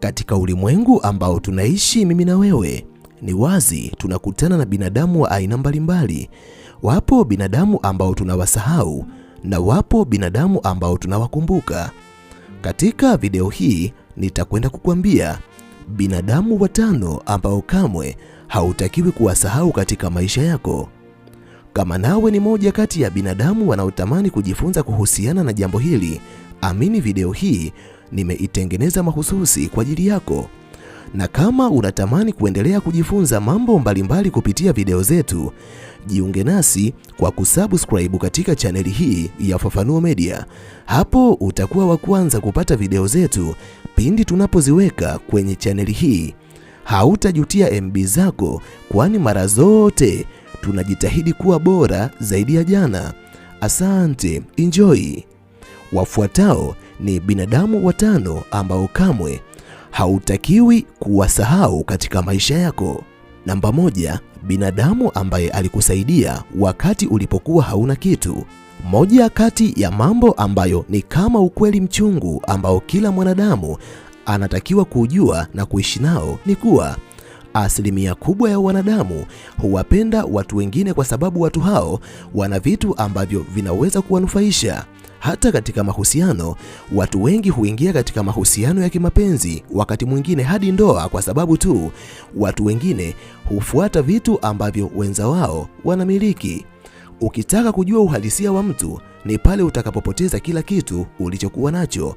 Katika ulimwengu ambao tunaishi mimi na wewe, ni wazi tunakutana na binadamu wa aina mbalimbali. Wapo binadamu ambao tunawasahau na wapo binadamu ambao tunawakumbuka. Katika video hii nitakwenda kukuambia binadamu watano ambao kamwe hautakiwi kuwasahau katika maisha yako. Kama nawe ni moja kati ya binadamu wanaotamani kujifunza kuhusiana na jambo hili, amini video hii nimeitengeneza mahususi kwa ajili yako. Na kama unatamani kuendelea kujifunza mambo mbalimbali kupitia video zetu, jiunge nasi kwa kusubscribe katika chaneli hii ya Fafanuo Media. Hapo utakuwa wa kwanza kupata video zetu pindi tunapoziweka kwenye chaneli hii. Hautajutia MB zako, kwani mara zote tunajitahidi kuwa bora zaidi ya jana. Asante, enjoy. Wafuatao ni binadamu watano ambao kamwe hautakiwi kuwasahau katika maisha yako. Namba moja, binadamu ambaye alikusaidia wakati ulipokuwa hauna kitu. Moja kati ya mambo ambayo ni kama ukweli mchungu ambao kila mwanadamu anatakiwa kujua na kuishi nao ni kuwa asilimia kubwa ya wanadamu huwapenda watu wengine kwa sababu watu hao wana vitu ambavyo vinaweza kuwanufaisha. Hata katika mahusiano, watu wengi huingia katika mahusiano ya kimapenzi, wakati mwingine hadi ndoa, kwa sababu tu watu wengine hufuata vitu ambavyo wenza wao wanamiliki. Ukitaka kujua uhalisia wa mtu ni pale utakapopoteza kila kitu ulichokuwa nacho.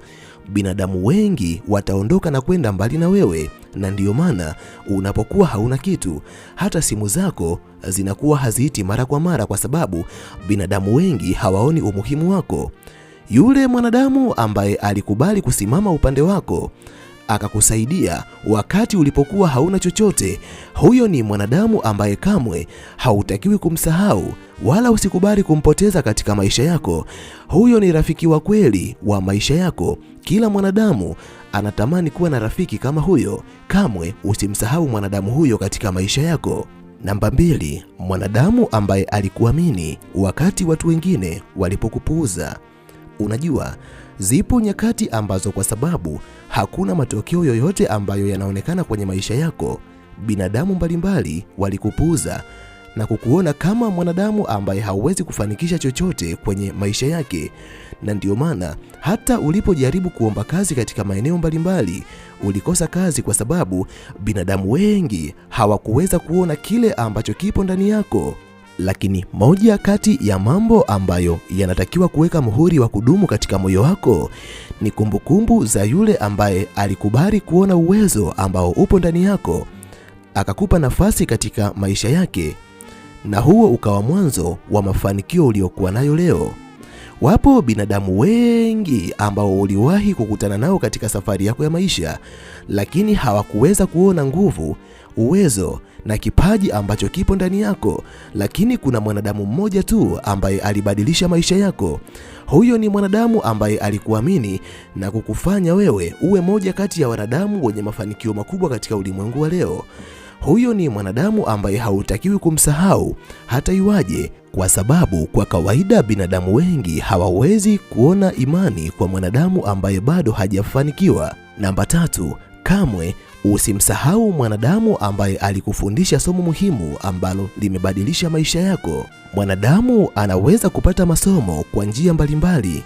Binadamu wengi wataondoka na kwenda mbali na wewe, na ndiyo maana unapokuwa hauna kitu, hata simu zako zinakuwa haziiti mara kwa mara, kwa sababu binadamu wengi hawaoni umuhimu wako. Yule mwanadamu ambaye alikubali kusimama upande wako, akakusaidia wakati ulipokuwa hauna chochote, huyo ni mwanadamu ambaye kamwe hautakiwi kumsahau, wala usikubali kumpoteza katika maisha yako. Huyo ni rafiki wa kweli wa maisha yako. Kila mwanadamu anatamani kuwa na rafiki kama huyo. Kamwe usimsahau mwanadamu huyo katika maisha yako. Namba mbili, mwanadamu ambaye alikuamini wakati watu wengine walipokupuuza. Unajua, zipo nyakati ambazo kwa sababu hakuna matokeo yoyote ambayo yanaonekana kwenye maisha yako, binadamu mbalimbali walikupuuza na kukuona kama mwanadamu ambaye hauwezi kufanikisha chochote kwenye maisha yake. Na ndio maana hata ulipojaribu kuomba kazi katika maeneo mbalimbali, ulikosa kazi kwa sababu binadamu wengi hawakuweza kuona kile ambacho kipo ndani yako. Lakini moja kati ya mambo ambayo yanatakiwa kuweka muhuri wa kudumu katika moyo wako ni kumbukumbu za yule ambaye alikubali kuona uwezo ambao upo ndani yako, akakupa nafasi katika maisha yake, na huo ukawa mwanzo wa mafanikio uliokuwa nayo leo. Wapo binadamu wengi ambao uliwahi kukutana nao katika safari yako ya maisha, lakini hawakuweza kuona nguvu, uwezo na kipaji ambacho kipo ndani yako. Lakini kuna mwanadamu mmoja tu ambaye alibadilisha maisha yako. Huyo ni mwanadamu ambaye alikuamini na kukufanya wewe uwe moja kati ya wanadamu wenye mafanikio makubwa katika ulimwengu wa leo. Huyo ni mwanadamu ambaye hautakiwi kumsahau hata iwaje, kwa sababu kwa kawaida binadamu wengi hawawezi kuona imani kwa mwanadamu ambaye bado hajafanikiwa. Namba tatu, kamwe usimsahau mwanadamu ambaye alikufundisha somo muhimu ambalo limebadilisha maisha yako. Mwanadamu anaweza kupata masomo kwa njia mbalimbali.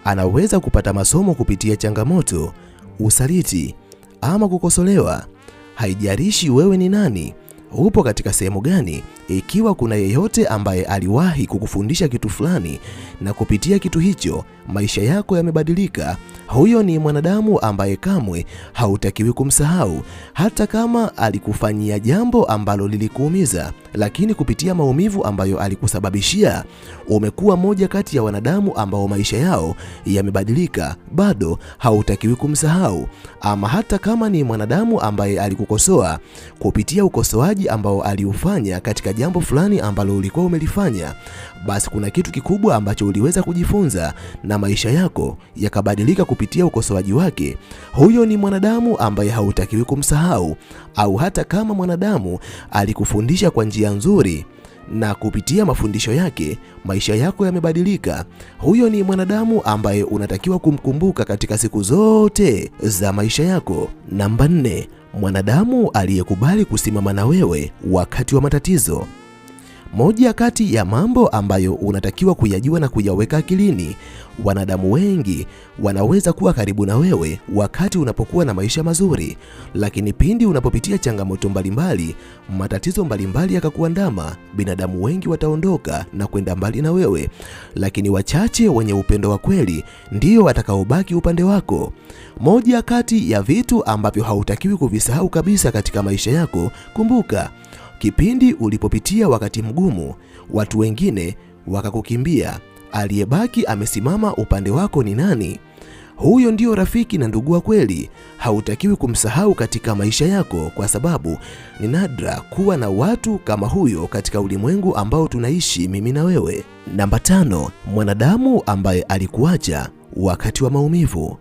Anaweza kupata masomo kupitia changamoto, usaliti ama kukosolewa. Haijalishi wewe ni nani, upo katika sehemu gani. Ikiwa kuna yeyote ambaye aliwahi kukufundisha kitu fulani na kupitia kitu hicho maisha yako yamebadilika, huyo ni mwanadamu ambaye kamwe hautakiwi kumsahau. Hata kama alikufanyia jambo ambalo lilikuumiza, lakini kupitia maumivu ambayo alikusababishia umekuwa moja kati ya wanadamu ambao maisha yao yamebadilika, bado hautakiwi kumsahau. Ama hata kama ni mwanadamu ambaye alikukosoa, kupitia ukosoaji ambao aliufanya katika jambo fulani ambalo ulikuwa umelifanya, basi kuna kitu kikubwa ambacho uliweza kujifunza na maisha yako yakabadilika kupitia ukosoaji wake. Huyo ni mwanadamu ambaye hautakiwi kumsahau. Au hata kama mwanadamu alikufundisha kwa njia nzuri na kupitia mafundisho yake maisha yako yamebadilika. Huyo ni mwanadamu ambaye unatakiwa kumkumbuka katika siku zote za maisha yako. Namba 4, mwanadamu aliyekubali kusimama na wewe wakati wa matatizo. Moja kati ya mambo ambayo unatakiwa kuyajua na kuyaweka akilini, wanadamu wengi wanaweza kuwa karibu na wewe wakati unapokuwa na maisha mazuri, lakini pindi unapopitia changamoto mbalimbali, matatizo mbalimbali yakakuandama, binadamu wengi wataondoka na kwenda mbali na wewe, lakini wachache wenye upendo wa kweli ndio watakaobaki upande wako. Moja kati ya vitu ambavyo hautakiwi kuvisahau kabisa katika maisha yako, kumbuka kipindi ulipopitia wakati mgumu, watu wengine wakakukimbia, aliyebaki amesimama upande wako ni nani? Huyo ndio rafiki na ndugu wa kweli. Hautakiwi kumsahau katika maisha yako, kwa sababu ni nadra kuwa na watu kama huyo katika ulimwengu ambao tunaishi mimi na wewe. Namba 5, mwanadamu ambaye alikuacha wakati wa maumivu.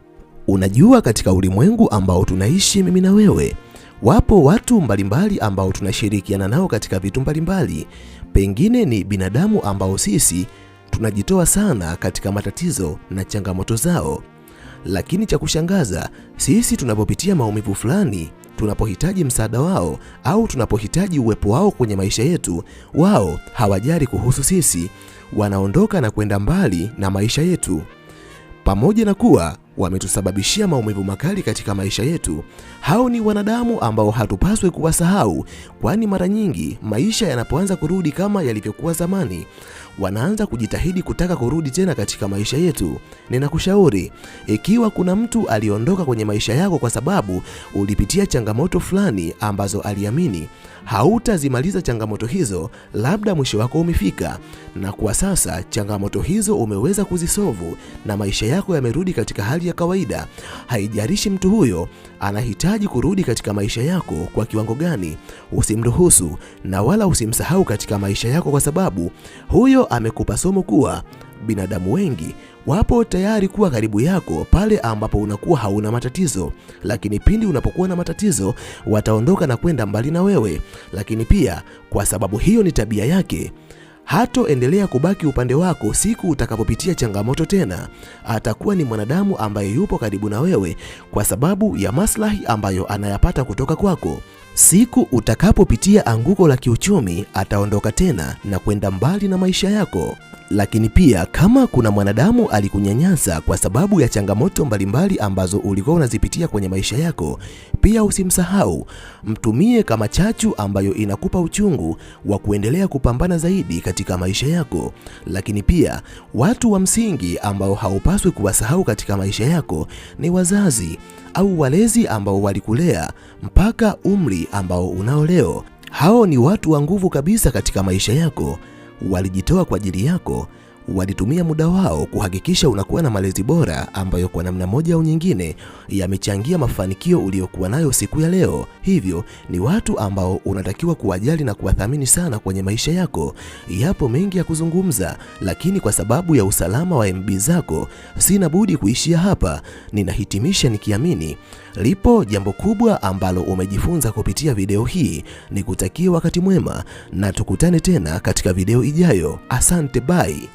Unajua, katika ulimwengu ambao tunaishi mimi na wewe, wapo watu mbalimbali ambao tunashirikiana nao katika vitu mbalimbali. Pengine ni binadamu ambao sisi tunajitoa sana katika matatizo na changamoto zao, lakini cha kushangaza, sisi tunapopitia maumivu fulani, tunapohitaji msaada wao au tunapohitaji uwepo wao kwenye maisha yetu, wao hawajali kuhusu sisi, wanaondoka na kwenda mbali na maisha yetu. Pamoja na kuwa wametusababishia maumivu makali katika maisha yetu, hao ni wanadamu ambao hatupaswi kuwasahau, kwani mara nyingi maisha yanapoanza kurudi kama yalivyokuwa zamani, wanaanza kujitahidi kutaka kurudi tena katika maisha yetu. Ninakushauri, ikiwa kuna mtu aliondoka kwenye maisha yako kwa sababu ulipitia changamoto fulani ambazo aliamini hautazimaliza changamoto hizo, labda mwisho wako umefika, na kwa sasa changamoto hizo umeweza kuzisovu na maisha yako yamerudi katika hali ya kawaida, haijalishi mtu huyo anahitaji kurudi katika maisha yako kwa kiwango gani, usimruhusu na wala usimsahau katika maisha yako, kwa sababu huyo amekupa somo kuwa binadamu wengi wapo tayari kuwa karibu yako pale ambapo unakuwa hauna matatizo, lakini pindi unapokuwa na matatizo wataondoka na kwenda mbali na wewe. Lakini pia kwa sababu hiyo ni tabia yake, hatoendelea kubaki upande wako siku utakapopitia changamoto tena. Atakuwa ni mwanadamu ambaye yupo karibu na wewe kwa sababu ya maslahi ambayo anayapata kutoka kwako. Siku utakapopitia anguko la kiuchumi, ataondoka tena na kwenda mbali na maisha yako. Lakini pia kama kuna mwanadamu alikunyanyasa kwa sababu ya changamoto mbalimbali ambazo ulikuwa unazipitia kwenye maisha yako, pia usimsahau, mtumie kama chachu ambayo inakupa uchungu wa kuendelea kupambana zaidi katika maisha yako. Lakini pia watu wa msingi ambao haupaswi kuwasahau katika maisha yako ni wazazi au walezi ambao walikulea mpaka umri ambao unao leo. Hao ni watu wa nguvu kabisa katika maisha yako. Walijitoa kwa ajili yako, walitumia muda wao kuhakikisha unakuwa na malezi bora ambayo kwa namna moja au nyingine yamechangia mafanikio uliyokuwa nayo siku ya leo. Hivyo ni watu ambao unatakiwa kuwajali na kuwathamini sana kwenye maisha yako. Yapo mengi ya kuzungumza, lakini kwa sababu ya usalama wa MB zako sina budi kuishia hapa. Ninahitimisha nikiamini lipo jambo kubwa ambalo umejifunza kupitia video hii. Nikutakie wakati mwema na tukutane tena katika video ijayo. Asante, bye.